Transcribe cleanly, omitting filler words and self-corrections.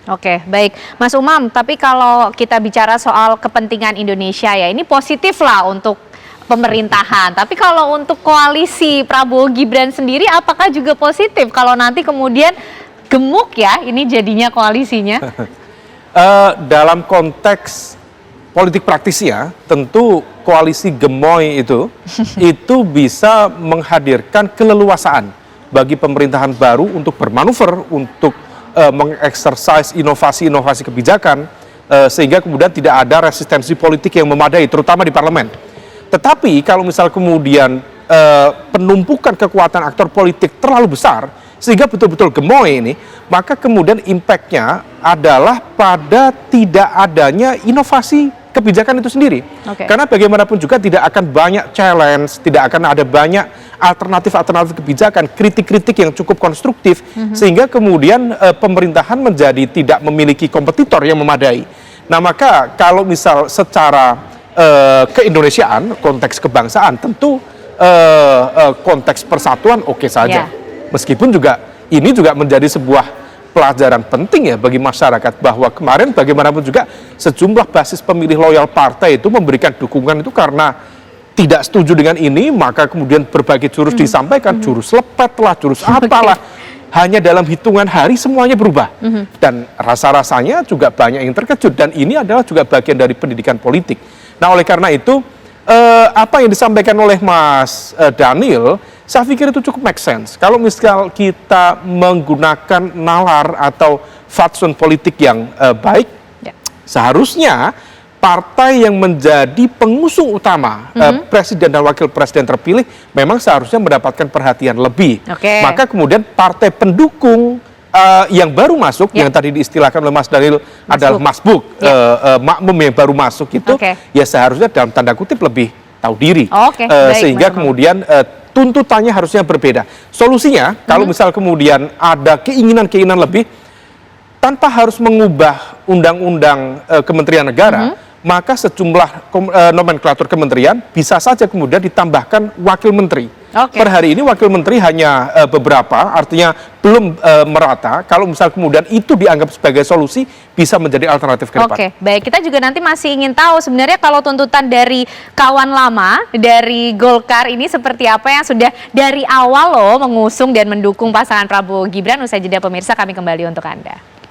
Oke, baik. Mas Umam, tapi kalau kita bicara soal kepentingan Indonesia ya, ini positif lah untuk pemerintahan. Tapi kalau untuk koalisi Prabowo Gibran sendiri, apakah juga positif kalau nanti kemudian gemuk ya ini jadinya koalisinya? Dalam konteks politik praktis ya, tentu koalisi gemoy itu bisa menghadirkan keleluasaan bagi pemerintahan baru untuk bermanuver, untuk mengeksersis inovasi-inovasi kebijakan, sehingga kemudian tidak ada resistensi politik yang memadai, terutama di parlemen. Tetapi kalau misal kemudian penumpukan kekuatan aktor politik terlalu besar, sehingga betul-betul gemoy ini, maka kemudian impact-nya adalah pada tidak adanya inovasi kebijakan itu sendiri. Karena bagaimanapun juga tidak akan banyak challenge, tidak akan ada banyak alternatif-alternatif kebijakan, kritik-kritik yang cukup konstruktif, sehingga kemudian pemerintahan menjadi tidak memiliki kompetitor yang memadai. Nah, maka kalau misal secara keindonesiaan, konteks kebangsaan, tentu konteks persatuan oke saja. Meskipun juga ini juga menjadi sebuah pelajaran penting ya bagi masyarakat, bahwa kemarin bagaimanapun juga sejumlah basis pemilih loyal partai itu memberikan dukungan itu karena tidak setuju dengan ini, maka kemudian berbagai jurus disampaikan, jurus lepet lah, jurus apalah, hanya dalam hitungan hari semuanya berubah. Dan rasa-rasanya juga banyak yang terkejut, dan ini adalah juga bagian dari pendidikan politik. Nah, oleh karena itu apa yang disampaikan oleh Mas Daniel, saya pikir itu cukup make sense. Kalau misal kita menggunakan nalar atau fatsun politik yang baik, seharusnya partai yang menjadi pengusung utama presiden dan wakil presiden terpilih memang seharusnya mendapatkan perhatian lebih. Maka kemudian partai pendukung yang baru masuk, yang tadi diistilahkan oleh Mas Daniel adalah masbuk, makmum yang baru masuk itu, ya seharusnya dalam tanda kutip lebih tahu diri. Sehingga kemudian tuntutannya harusnya berbeda. Solusinya, kalau misal kemudian ada keinginan-keinginan lebih, tanpa harus mengubah undang-undang Kementerian Negara, maka sejumlah nomenklatur kementerian bisa saja kemudian ditambahkan wakil menteri. Per hari ini wakil menteri hanya beberapa, artinya belum merata. Kalau misal kemudian itu dianggap sebagai solusi, bisa menjadi alternatif ke depan. Baik, kita juga nanti masih ingin tahu sebenarnya kalau tuntutan dari kawan lama, dari Golkar ini seperti apa yang sudah dari awal loh mengusung dan mendukung pasangan Prabowo Gibran. Usai jeda pemirsa, kami kembali untuk Anda.